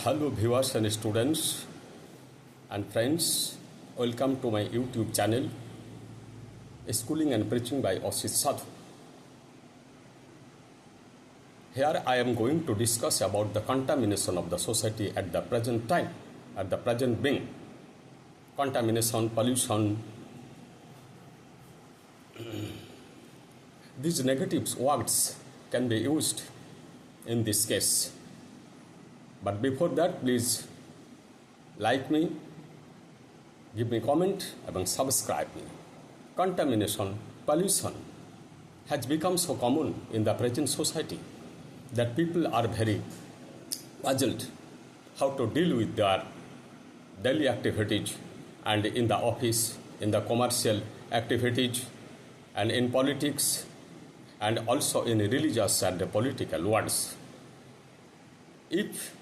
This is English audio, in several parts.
Hello viewers and students and friends, welcome to my YouTube channel, Schooling and Preaching by Ashish Sadhu. Here I am going to discuss about the contamination of the society at the present time, at the present being. Contamination, pollution, these negative words can be used in this case. But before that, please like me, give me comment and subscribe me. Contamination, pollution has become so common in the present society that people are very puzzled how to deal with their daily activities and in the office, in the commercial activities and in politics and also in religious and political words. If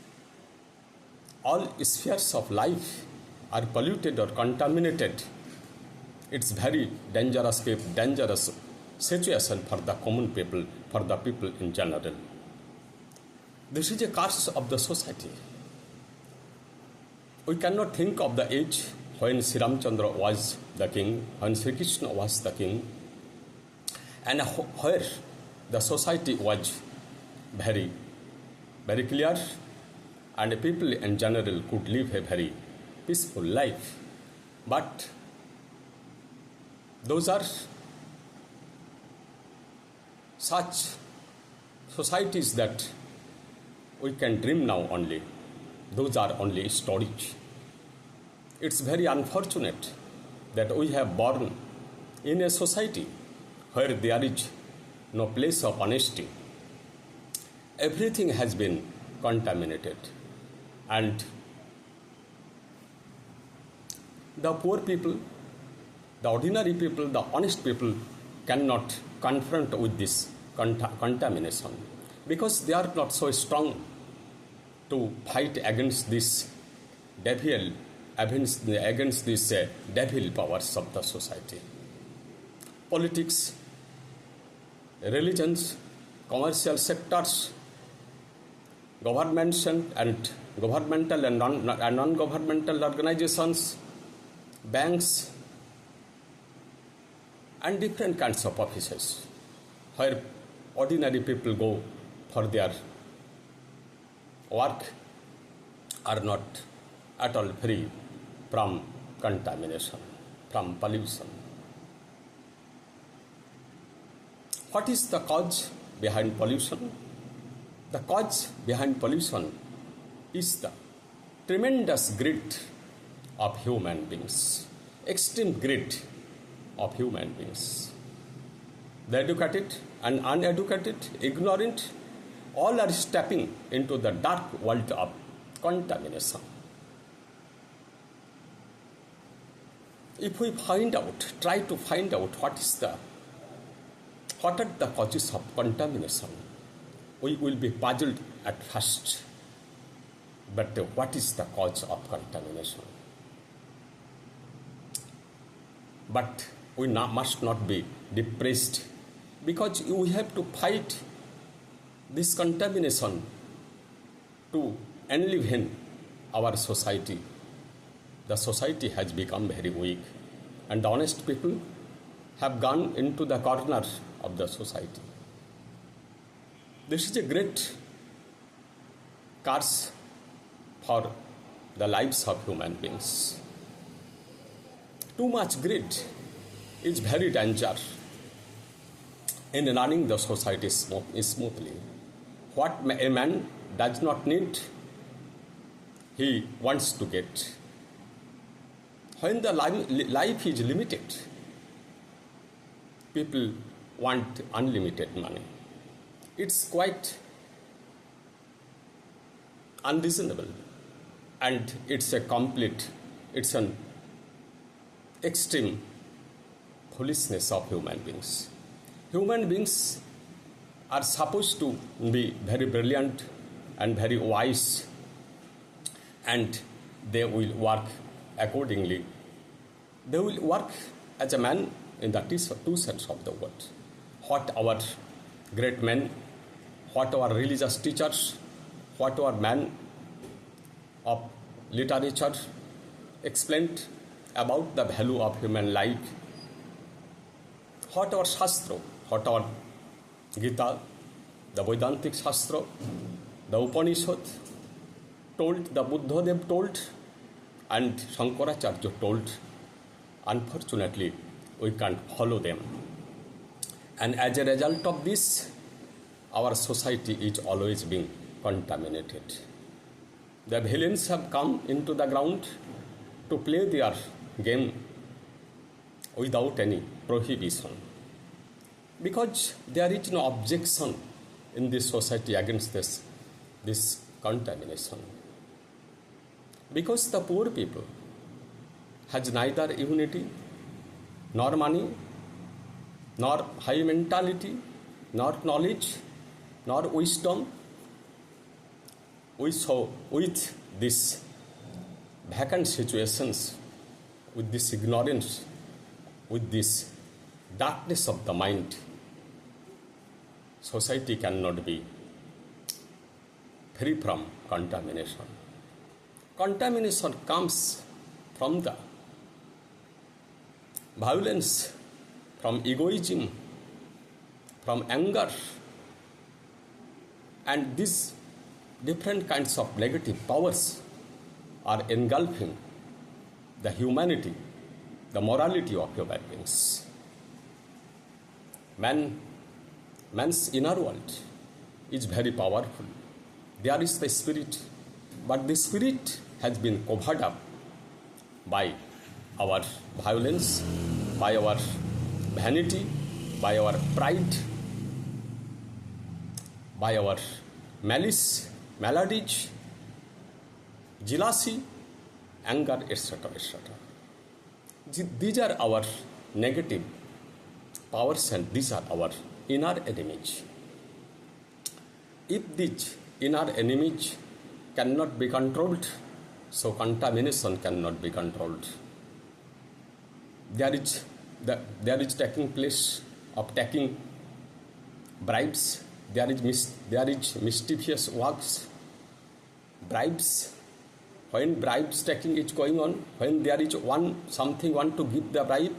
all spheres of life are polluted or contaminated, it's very dangerous situation for the common people, for the people in general. This is a curse of the society. We cannot think of the age when Sri Ramchandra was the king, when Sri Krishna was the king, and where the society was very, very clear and people in general could live a very peaceful life. But those are such societies that we can dream now only. Those are only stories. It's very unfortunate that we have born in a society where there is no place of honesty. Everything has been contaminated. And the poor people, the ordinary people, the honest people cannot confront with this contamination because they are not so strong to fight against this devil, against these devil powers of the society. Politics, religions, commercial sectors, governmental and non-governmental organizations, banks, and different kinds of offices where ordinary people go for their work are not at all free from contamination, from pollution. What is the cause behind pollution? The cause behind pollution is the tremendous greed of human beings, extreme greed of human beings. The educated and uneducated, ignorant, all are stepping into the dark world of contamination. If we try to find out what are the causes of contamination, we will be puzzled at first. But what is the cause of contamination? But we must not be depressed because we have to fight this contamination to enliven our society. The society has become very weak and the honest people have gone into the corner of the society. This is a great curse for the lives of human beings. Too much greed is very dangerous in running the society smoothly. What a man does not need, he wants to get. When the life is limited, people want unlimited money. It's quite unreasonable and it's an extreme foolishness of human beings. Human beings are supposed to be very brilliant and very wise and they will work accordingly. They will work as a man in the two sides of the world. What our great men, what our religious teachers, what our men of literature explained about the value of human life. What our Shastra, what our Gita, the Vedantic Shastra, the Upanishad told, the Buddhadev told, and Shankaracharya told. Unfortunately, we can't follow them. And as a result of this, our society is always being contaminated. The villains have come into the ground to play their game without any prohibition. Because there is no objection in this society against this contamination. Because the poor people has neither unity, nor money, nor high mentality, nor knowledge, nor wisdom. So with these vacant situations, with this ignorance, with this darkness of the mind, society cannot be free from contamination. Contamination comes from the violence, from egoism, from anger, and these different kinds of negative powers are engulfing the humanity, the morality of human beings. Man's inner world is very powerful. There is the spirit, but the spirit has been covered up by our violence, by our vanity, by our pride, by our malice, maladies, jealousy, anger, etc., etc. These are our negative powers and these are our inner enemies. If these inner enemies cannot be controlled, so contamination cannot be controlled. There is taking place of taking bribes. There is mischievous works, bribes. When bribes taking is going on, when there is something want to give the bribe,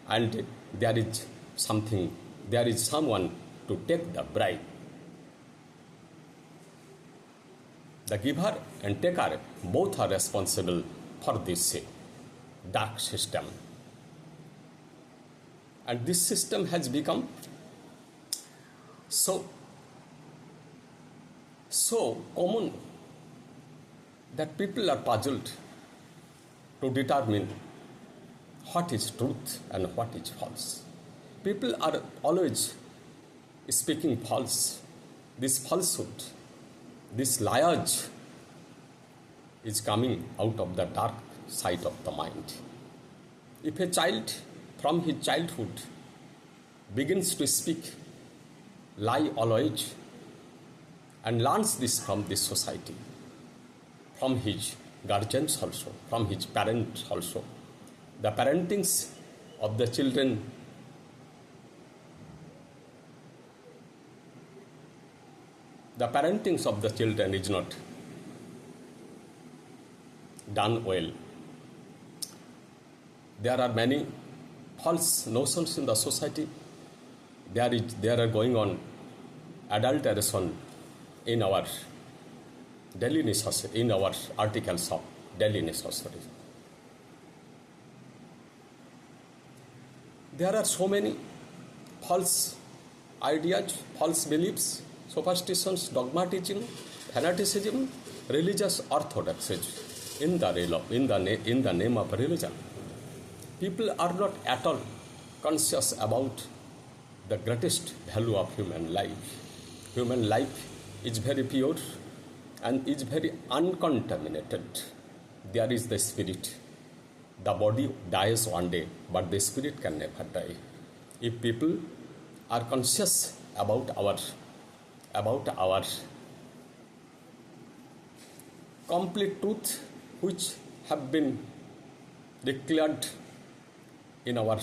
and there is someone to take the bribe. The giver and taker both are responsible for this dark system. And this system has become so common that people are puzzled to determine what is truth and what is false. People are always speaking false. This falsehood, this liage is coming out of the dark side of the mind. If a child from his childhood begins to speak lie always and learns this from this society, from his guardians also, from his parents also, the parentings of the children is not done well. There are many false notions in the society. There are going on adulteration in our daily necessity, in our articles of daily necessity. There are so many false ideas, false beliefs, superstitions, dogmatism, fanaticism, religious orthodoxy in the name of religion. People are not at all conscious about the greatest value of human life. Human life is very pure and is very uncontaminated. There is the spirit. The body dies one day, but the spirit can never die. If people are conscious about our complete truth, which have been declared in our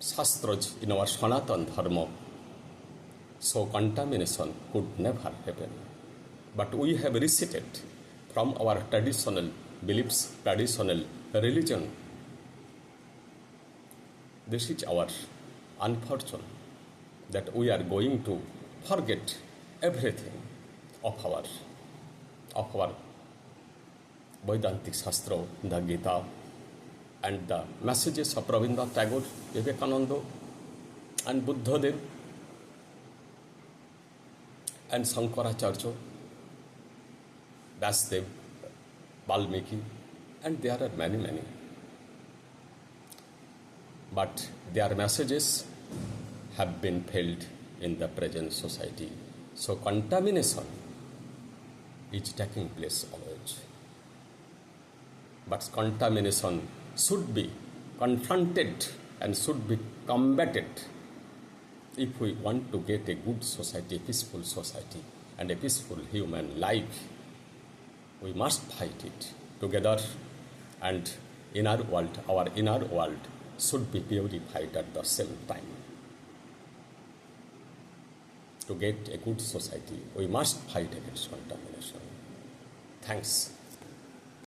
Shastras, in our Sanatan Dharma, so contamination could never happen. But we have recited from our traditional beliefs, traditional religion. This is our unfortune that we are going to forget everything of our Vedantic Shastra, the Gita, and the messages of Rabindranath Tagore, Vivekananda, and Buddhadev, and Shankaracharya, Vasudev, Valmiki, and there are many. But their messages have been failed in the present society. So contamination is taking place always. But contamination should be confronted and should be combated if we want to get a good society, a peaceful society, and a peaceful human life. We must fight it together, and our inner world should be purified at the same time. To get a good society, we must fight against contamination. Thanks.